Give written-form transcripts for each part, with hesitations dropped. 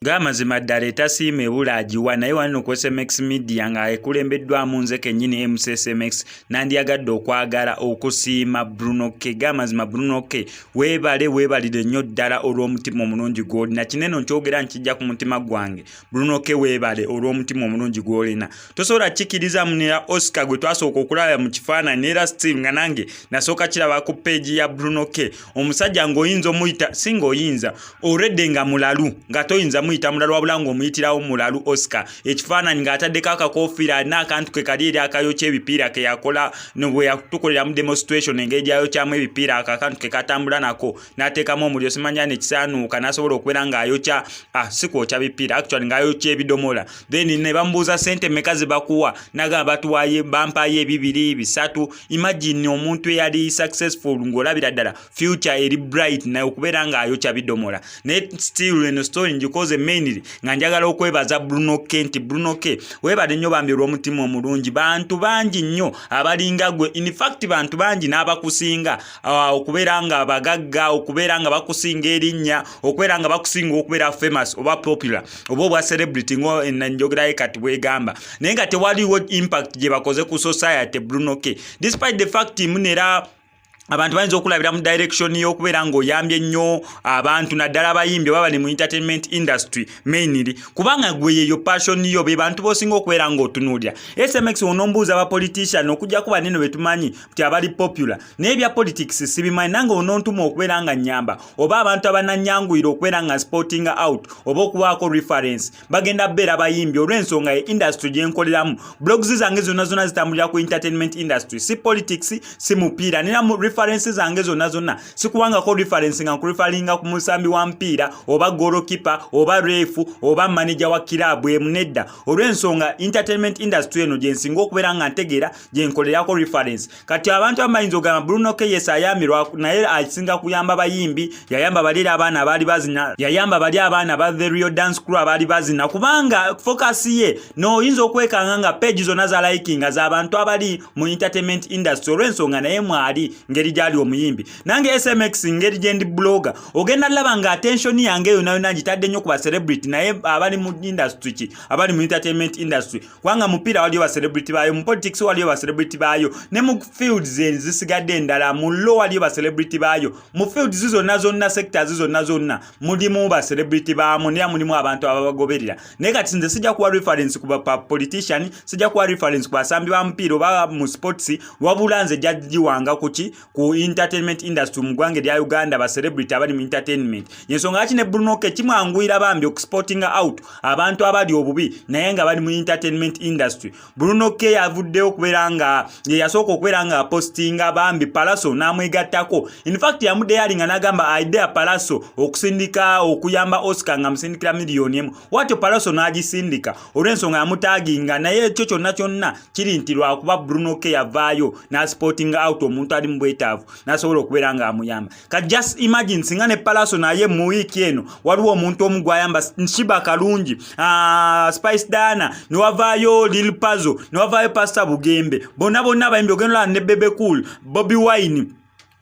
Gamazima ddala etasiima ebula agiwa naye wano ku SMX Media nga ekulembeddwamu nze kennyini MCSMX nandiyagadde okwagala okusiima Bruno K. Gamazima Bruno K. weebalire nnyo ddala olw'omutima omulungi gw'olina. Kineno nkyogera nkijja ku mutima gwange. Bruno K. weebale olw'omutima omulungi gw'olina. Tosobola kikiriza munera Oscar gwe twasooka okulaba mu kifaananyi era still nga nange nasooka kiraba ku page ya Bruno K. Omusajja ng'oyinza omuyita si ng'oyinza already nga mulalu nga toyinza muyita mulalu wabula ng'omuyitirawo mulalu Oscar. Ekifaananyi ng'ataddeko akakofiira n'akantu ke kali eri akayokya ebipiira ke yakola bwe yatukolera mu demonstration engeri gy'ayokyamu ebipiira akantu ke katambula nako n'ateekamu omuliro simanya nekisaanuuka n'asobola okubeera ng'ayokya si kwokya bipiira actually ng'ayokya ebidomola. Then ne bamubuuza ssente mmeka ze bakuwa n'agamba batuwaye bampayo ebibiri bisatu. Imagine omuntu eyali successful ng'olabira ddala future eri bright naye okubeera ng'ayokya bidomola. Naye still eno story ngikoze mainly nga njagala okwebaza Bruno K. nti Bruno K. weebale nnyo Bambi olw'omutima omulungi. Bantu bangi nnyo abalinga gwe, in fact bantu bangi n'abakusinga okubeera nga abagagga, okubeera nga bakusinga erinnya, okubeera nga bakusinga okubeera famous oba popular oba obwa celebrity njogerayo kati bwegamba, naye nga tewaliwo impact gye bakoze ku society. Bruno K. despite the fact munera abantu bayinza okulabira mu direction y'okubeera ng'oyambye nnyo abantu naddala abayimbi oba bali mu entertainment industry mainly kubanga gwe yeyo passion yo be bantu bosinga okubeera ng'otunuulira. SMX onombuuza aba politician okujja kuba neno betumanyi nti abali popular naye bya politics sibimanyi nange onontuma okubeera nga nyamba oba abantu abananyanguyira okubeera nga sporting out oba okubaako reference bagenda beera bayimbi olw'ensonga ye industry gyenkoleramu. Blogs zange zonna zitambulira ku entertainment industry si politics si mupiira nina references zange zonna sikubanga ko reference nga kurifalinga ku musambi wa mpira oba goalkeeper oba refu oba manager wa kilabu emunedda olw'ensonga entertainment industry eno gyensinga okubeera nga ntegeera gyenkolera ko reference. Kati abantu abayinza ogamba Bruno K. yes ayamirwa naye asinga kuyamba bayimbi, yayamba bali abaana abali bazina, yayamba bali abaana ba the real dance crew abali bazina kubanga focus ye no yinza okwekanga nga page zonna za liking z'abantu abali mu entertainment industry olw'ensonga naye mwali ngeri gyali omuyimbi. Nange SMX ngeri gyendi blogger ogenda laba nga attention yange yonna ngitadde nnyo ku ba celebrity naye abali mu industry ki abali mu entertainment industry kubanga mupiira waliyo ba celebrity bayo, mu politics waliyo ba celebrity bayo, ne mu fields zisigadde endala mu law waliyo ba celebrity bayo, mu fields zonna sectors zonna mulimu ba celebrity baamu ne mulimu abantu ababagoberera. Naye kati nze sijja kuwa reference ku ba politician, sijja kuwa reference ku basambi ba mupiira oba mu sports wabula nze jajjiwanga kuki ku entertainment industry mu ggwanga lya Uganda ba celebrity abali mu entertainment. Yensonga ati ne Bruno K. kimwanguyira Bambi okusporting out abantu abali obubi naye nga bali mu entertainment industry. Bruno K. avuddeyo okubeera nga yasooka okubeera nga postinga Bambi Palaso n'amwegattako. In fact yamudde yali nga n'agamba idea Palaso okusindika okuyamba Oscar nga musindikira miliyoni emu. Watyo Palaso n'agisindika olw'ensonga yamutaaginga naye ekyo kyonna kiri nti lwakuba Bruno K. yavaayo n'asporting out omuntu ali mu bwetaavu nasobola okubeera nga amuyamba. Ka just imagine singa ne Palaso naye mu wiiki eno waliwo omuntu omu gwayamba Nshiba Kalungi, Spice Dana, ne wavaayo Lil Puzzle, ne wavaayo Pastor Bugembe, bonna bayimbi ogenda ne Bebe Cool, Bobby Wine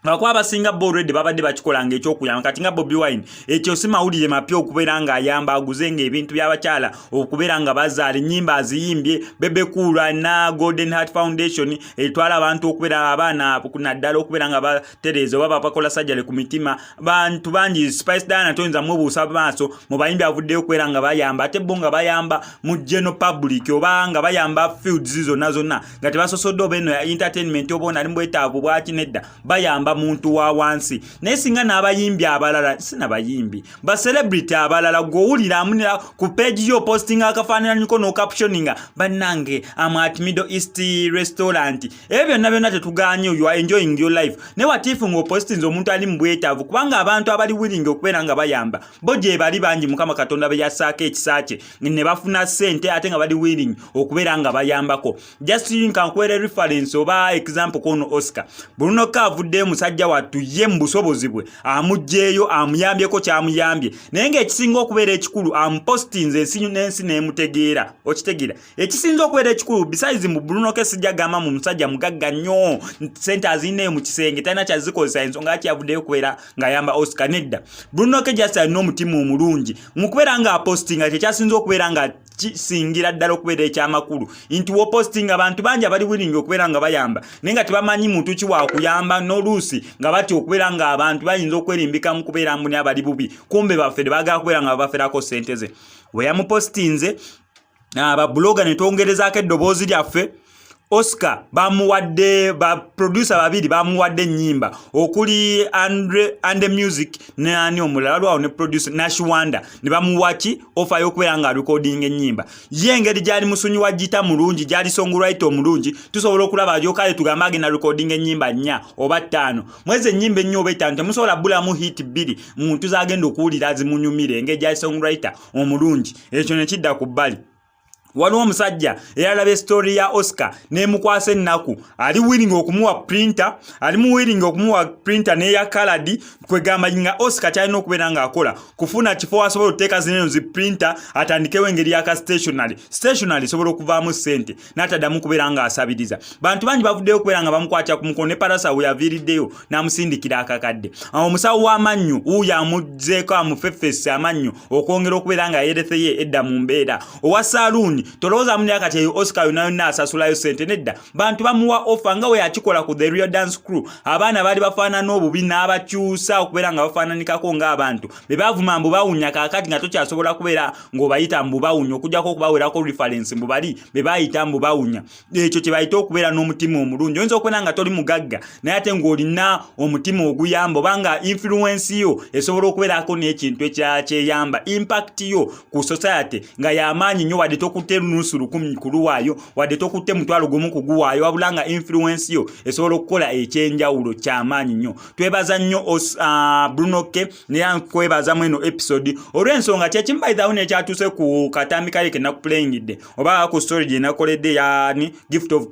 bakuba basinga already babadde bakikolanga ekyokuyamba. Kati nga Bobby Wine ekyo si mawulire mapya okubeera nga ayamba aguzenga ebintu by'abakyala okubeera nga bazaala ennyimba aziyimbye. Bebe Cool na Golden Heart Foundation etwala abantu okubeera abaana naddala okubeera nga batereeza oba bakola sajjale ku mitima bantu bangi. Spice Dana toyinza mubuusa maaso mu bayimbi avuddeyo okubeera nga bayamba ate bo nga bayamba mu general public oba nga bayamba fields zonna nga tebasosodde oba eno ya entertainment oba onali mu bwetaavu bwakinedda bayamba muntu wa wansi. Naye singa n'abayimbi abalala sina bayimbi ba celebrity abalala gw'owulira amunira ku page yo posting akafaananyiko no captioninga bannange at Middle East restaurant ebyo byonna tetuganye you are enjoying your life. Ne watifu ng'opostinze omuntu ali mu bwetaavu kubanga abantu abali willing okubeera nga bayamba bo gye bali bangi Mukama Katonda be yasaako ekisaace ne bafuna ssente ate nga bali willing okubeera nga bayambako. Just nkankwera reference oba example kono Oscar Bruno K. avuddeyo musajja wattu ye mbusobozi bwe amugjeeyo amuyambyeko kyamuyambye naye ng'ekisinga okubeera ekikulu amupostinze ensi n'ensi n'emutegeera okitegeera ekisinza okubeera ekikulu besides mu Bruno ke sijja gamba mu musajja mugagga nnyo sente azineyo mu kisenge talina kyazikozesa ensonga kyavuddeyo kubeera ng'ayamba Oscar nedda Bruno ke just alina omutima omulungi mu kubeera ng'apostinga kyekyasinza okubeera nga kisingira ddala okubeera ekyamakulu nti wopostinga abantu bangi abali willing okubeera nga bayamba naye nga tebamanyi muntu ki wakuyamba n'oluusi nga batya okubeera nga abantu bayinza okwerimbika mu kubeera mbuni abali bubi kumbe baffe baagala kubeera nga babaferako ssente ze we yamupostinze ababloga ne twongerezaako eddoboozi lyaffe Oscar bamuwadde ba producer babiri bamuwadde ennyimba okuli Andre Music ne ani omulala lwawo ne producer Nashwanda ne bamuwaki offer y'okubeera nga recording ennyimba ye engeri gyali musunyiwa gita mulungi gyali songwriter omulungi tusobola okulaba ajokale tugamba agenda recording ennyimba 4 oba 5 mwezi ennyimba ennyo oba 5 temusobola bulamu hit 2 muntu zagenda okuwulira azimunyumire engeri gyali songwriter omulungi ekyo ne kidda ku bbali waliwo omusajja eyalabye story ya Oscar nemukwasa ennaku ali willing okumuwa printer neya colored kwegamba nga Oscar kyalina okubeera nga akola kufuna kifo asobola okuteeka zineno zi printer atandikewo engeri yaka stationary sobola okuvaamu ssente n'ataddamu kubeera nga asabiriza bantu bangi bavuddeyo okubeera nga bamukwatira ku mukono ne parasa we yaviiriddeyo n'amusindikira akakadde omusawo w'amannyo uyo amuzzeeko amufeffesa amannyo okwongera okubeera nga yeretheye edda mu mbeera owa saloon tolooza munya kati Oscar yonna asasulayo sente nedda bantu bamuwa offer nga we yakikola ku The Real Dance Crew abaana bali bafaanana obubi n'abakyusa okubeera nga bafaananikako ng'abantu be bavuma mbu bawunya kaakati nga tokyasobola kubeera ng'obayita mbu bawunya okujjako okubawerako reference mbu bali be bayita mbu bawunya ekyo kye bayita okubeera n'omutima omulungi oyinza okubeera nga toli mugagga naye ate ng'olina omutima oguyamba obanga influence yo esobola okubeerako n'ekintu ekyakyeyamba impact yo ku society nga y'amaanyi nnyo wadde tokutte nusu 10 kuluwaayo wadde tokutte mutwalo gumu kuguwaayo wabula nga influence yo esobola okukola ekyenjawulo ky'amaanyi nnyo twebaza nnyo Bruno ke naye kwebaza mweno episode olw'ensonga kyekimu bayithawo nekyatuuse ku katambi kale kenakuplayingidde oba ku story gye nakoledde yani Gift of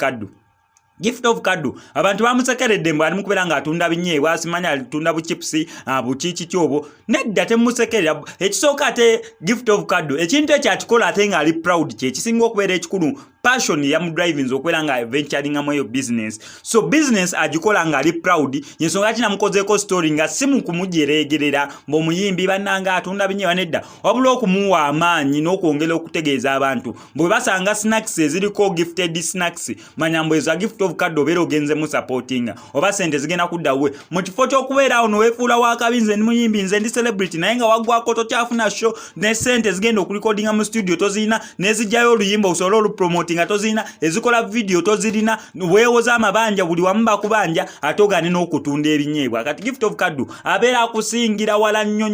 Kadu abantu bamusekeredde mbu ali mukubeera nga atunda binyeebwa asimanya alitunda buchipsi buchichi kyobo nedda temusekerera ekisooka ate Gift of Kadu ekintu ekyakikola ate nga ali proud kyekisinga okubeera ekikulu passion ya mu driving okubeera nga venturing mu eyo business so business agikola nga ali proud yensonga kina mukozeeko story nga simu kumujeregerera BwOmuyimbi bannanga atunda binyeebwa nedda wabula okumuwa amaanyi n'okwongera okutegeeza abantu bwe basanga snacks eziriko gifted snacks manya mbweza Gift of Kadu obeera ogenze mu supportinga oba sente zigenda kuddawe mu kifo ky'okubeerawo noweefuula wakabi nze ndi muyimbi nze ndi celebrity naye nga waggwako tokyafuna show ne sente zigenda okulikodinga mu studio tozirina nezijjayo oluyimba osobola olupromotinga tozirina ezikola video tozirina weewoza amabanja buli wamu bakubanja ate ogane n'okutunda ebinyeebwa kati Gift of Kadu abeera akusingira wala nnyo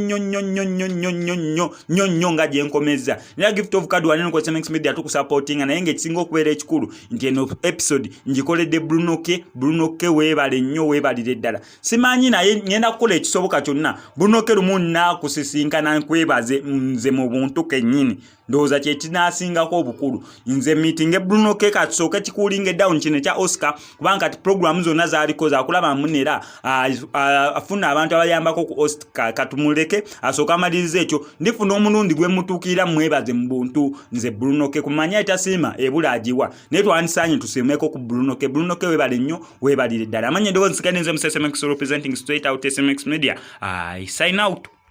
nga gyenkomeza naye Gift of Kadu wanene ku SMX Media tukusupportinga naye ng'ekisinga okubeera ekikulu nti eno episode ngikoledde Bruno ke weebale nnyo weebalire ddala simanyi naye ngenda kukola ekisoboka kyonna Bruno ke lumu nnakusisinkana nkwebaze nze mu buntu kennyini ndowooza kyekinasingako obukulu nze meeting Bruno ke kasooke kikulinga down kino kya Oscar kubanga kati program zonna zaaliko zakulaba munera afuna abantu abayambako ku Oscar katumuleke asooka amaliriza ekyo ndifuna omulundi gwe mutuukira mwebaze mu buntu nze Bruno ke kumanya etasiima ebula agiwa naye twandisaanye tusiimeko ku Bruno ke weebale nnyo weebalire ddala amanye ndowooza nsigadde nze mu SMX representing straight out SMX Media I sign out.